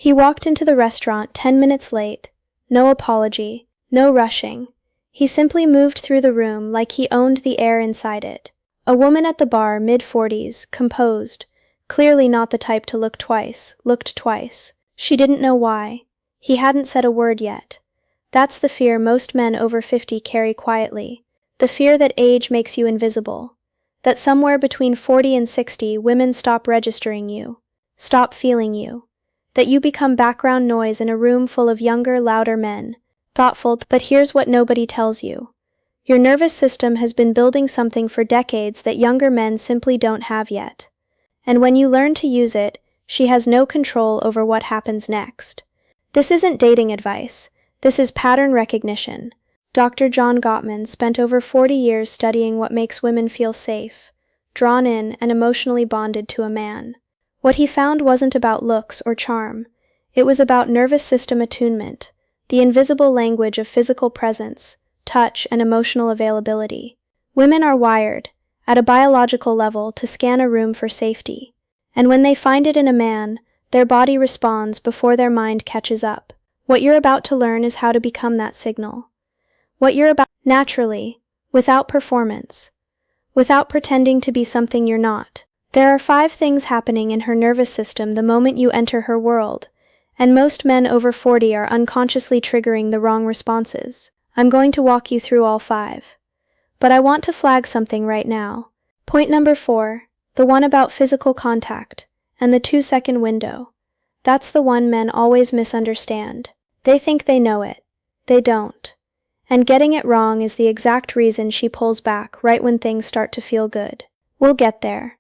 He walked into the restaurant 10 minutes late. No apology, no rushing. He simply moved through the room like he owned the air inside it. A woman at the bar, mid-40s, composed, clearly not the type to looked twice. She didn't know why. He hadn't said a word yet. That's the fear most men over 50 carry quietly. The fear that age makes you invisible. That somewhere between 40 and 60, women stop registering you. Stop feeling you. That you become background noise in a room full of younger, louder men. Thoughtful, but here's what nobody tells you. Your nervous system has been building something for decades that younger men simply don't have yet. And when you learn to use it, she has no control over what happens next. This isn't dating advice. This is pattern recognition. Dr. John Gottman spent over 40 years studying what makes women feel safe, drawn in, and emotionally bonded to a man. What he found wasn't about looks or charm. It was about nervous system attunement, the invisible language of physical presence, touch, and emotional availability. Women are wired, at a biological level, to scan a room for safety. And when they find it in a man, their body responds before their mind catches up. What you're about to learn is how to become that signal. What you're about naturally, without performance, without pretending to be something you're not. There are 5 things happening in her nervous system the moment you enter her world, and most men over 40 are unconsciously triggering the wrong responses. I'm going to walk you through all 5. But I want to flag something right now. Point number 4, the one about physical contact, and the 2-second window. That's the one men always misunderstand. They think they know it. They don't. And getting it wrong is the exact reason she pulls back right when things start to feel good. We'll get there.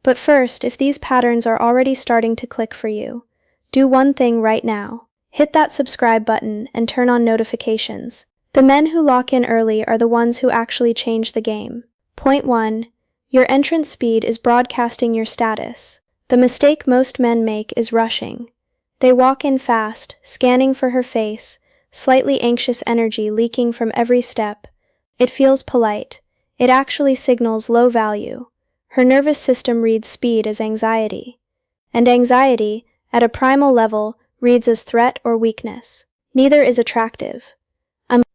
But first, if these patterns are already starting to click for you, do one thing right now. Hit that subscribe button and turn on notifications. The men who lock in early are the ones who actually change the game. Point 1. Your entrance speed is broadcasting your status. The mistake most men make is rushing. They walk in fast, scanning for her face, slightly anxious energy leaking from every step. It feels polite. It actually signals low value. Her nervous system reads speed as anxiety. And anxiety, at a primal level, reads as threat or weakness. Neither is attractive.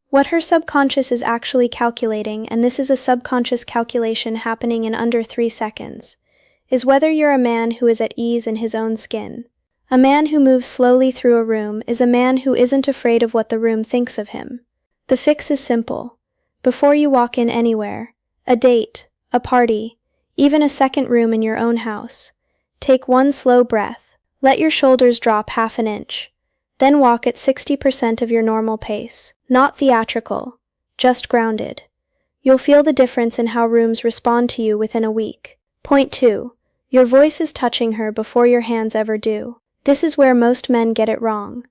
What her subconscious is actually calculating, and this is a subconscious calculation happening in under 3 seconds, is whether you're a man who is at ease in his own skin. A man who moves slowly through a room is a man who isn't afraid of what the room thinks of him. The fix is simple. Before you walk in anywhere, a date, a party, even a second room in your own house, take one slow breath. Let your shoulders drop half an inch. Then walk at 60% of your normal pace. Not theatrical, just grounded. You'll feel the difference in how rooms respond to you within a week. Point 2. Your voice is touching her before your hands ever do. This is where most men get it wrong.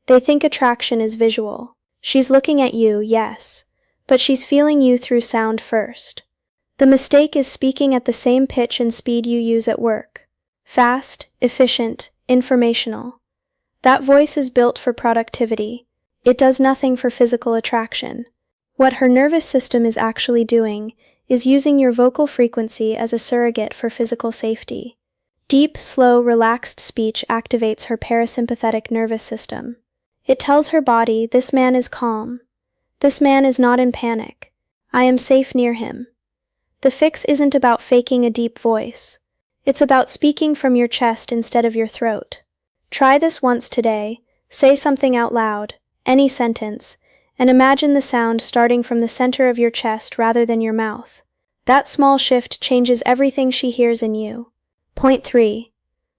They think attraction is visual. She's looking at you, yes, but she's feeling you through sound first. The mistake is speaking at the same pitch and speed you use at work. Fast, efficient, informational. That voice is built for productivity. It does nothing for physical attraction. What her nervous system is actually doing is using your vocal frequency as a surrogate for physical safety. Deep, slow, relaxed speech activates her parasympathetic nervous system. It tells her body, this man is calm. This man is not in panic. I am safe near him. The fix isn't about faking a deep voice. It's about speaking from your chest instead of your throat. Try this once today. Say something out loud, any sentence, and imagine the sound starting from the center of your chest rather than your mouth. That small shift changes everything she hears in you. Point 3.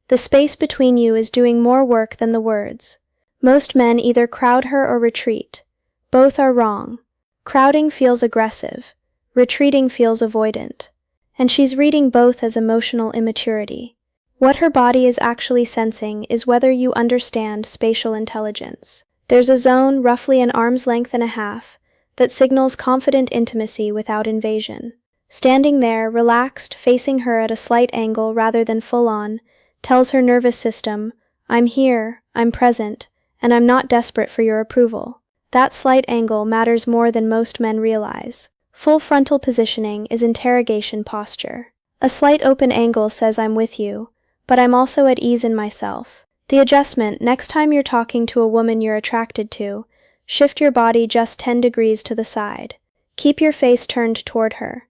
The space between you is doing more work than the words. Most men either crowd her or retreat. Both are wrong. Crowding feels aggressive. Retreating feels avoidant. And she's reading both as emotional immaturity. What her body is actually sensing is whether you understand spatial intelligence. There's a zone, roughly an arm's length and a half, that signals confident intimacy without invasion. Standing there, relaxed, facing her at a slight angle rather than full-on, tells her nervous system, I'm here, I'm present, and I'm not desperate for your approval. That slight angle matters more than most men realize. Full frontal positioning is interrogation posture. A slight open angle says I'm with you, but I'm also at ease in myself. The adjustment: next time you're talking to a woman you're attracted to, shift your body just 10 degrees to the side. Keep your face turned toward her.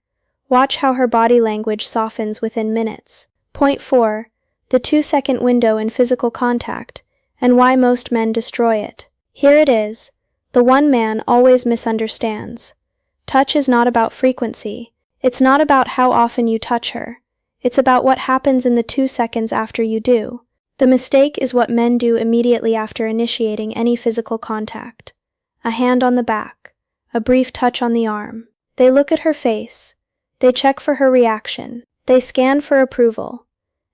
Watch how her body language softens within minutes. Point 4. The 2-second window in physical contact, and why most men destroy it. Here it is. The one man always misunderstands. Touch is not about frequency. It's not about how often you touch her. It's about what happens in the 2 seconds after you do. The mistake is what men do immediately after initiating any physical contact. A hand on the back, a brief touch on the arm. They look at her face. They check for her reaction. They scan for approval.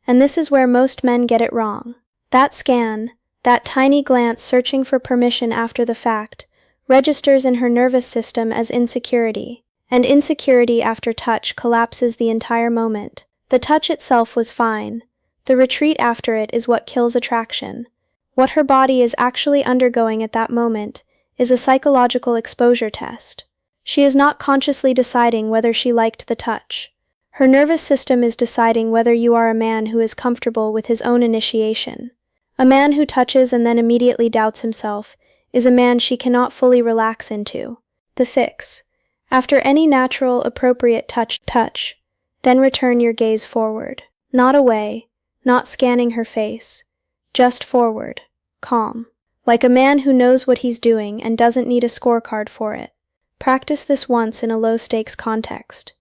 And this is where most men get it wrong. That scan, that tiny glance searching for permission after the fact, registers in her nervous system as insecurity. And insecurity after touch collapses the entire moment. The touch itself was fine. The retreat after it is what kills attraction. What her body is actually undergoing at that moment is a psychological exposure test. She is not consciously deciding whether she liked the touch. Her nervous system is deciding whether you are a man who is comfortable with his own initiation. A man who touches and then immediately doubts himself is a man she cannot fully relax into. The fix: after any natural, appropriate touch, then return your gaze forward. Not away, not scanning her face. Just forward, calm. Like a man who knows what he's doing and doesn't need a scorecard for it. Practice this once in a low-stakes context.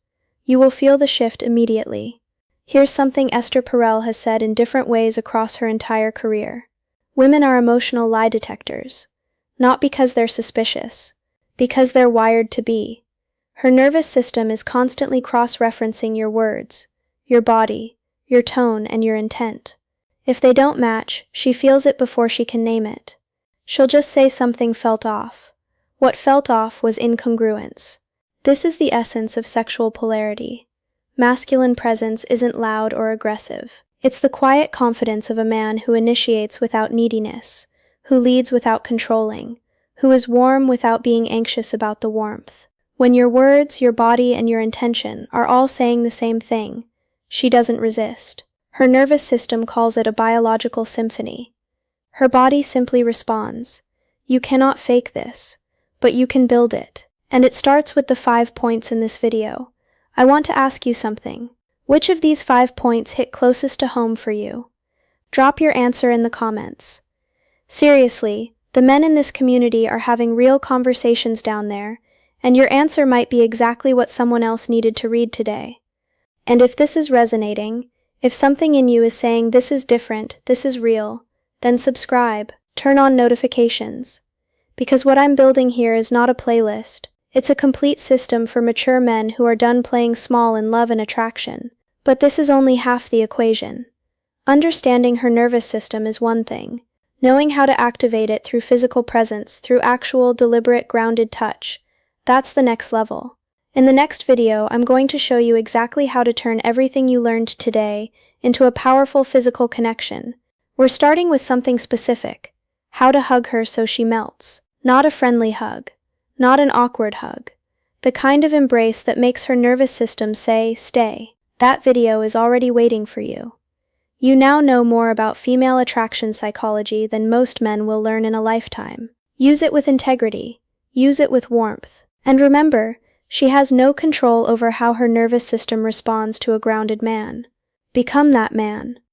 You will feel the shift immediately. Here's something Esther Perel has said in different ways across her entire career. Women are emotional lie detectors. Not because they're suspicious. Because they're wired to be. Her nervous system is constantly cross-referencing your words, your body, your tone, and your intent. If they don't match, she feels it before she can name it. She'll just say something felt off. What felt off was incongruence. This is the essence of sexual polarity. Masculine presence isn't loud or aggressive. It's the quiet confidence of a man who initiates without neediness, who leads without controlling, who is warm without being anxious about the warmth. When your words, your body, and your intention are all saying the same thing, she doesn't resist. Her nervous system calls it a biological symphony. Her body simply responds. You cannot fake this, but you can build it. And it starts with the 5 points in this video. I want to ask you something. Which of these 5 points hit closest to home for you? Drop your answer in the comments. Seriously, the men in this community are having real conversations down there, and your answer might be exactly what someone else needed to read today. And if this is resonating, if something in you is saying this is different, this is real, then subscribe, turn on notifications. Because what I'm building here is not a playlist. It's a complete system for mature men who are done playing small in love and attraction. But this is only half the equation. Understanding her nervous system is one thing. Knowing how to activate it through physical presence, through actual, deliberate, grounded touch, that's the next level. In the next video, I'm going to show you exactly how to turn everything you learned today into a powerful physical connection. We're starting with something specific. How to hug her so she melts. Not a friendly hug. Not an awkward hug. The kind of embrace that makes her nervous system say, stay. That video is already waiting for you. You now know more about female attraction psychology than most men will learn in a lifetime. Use it with integrity. Use it with warmth. And remember, she has no control over how her nervous system responds to a grounded man. Become that man.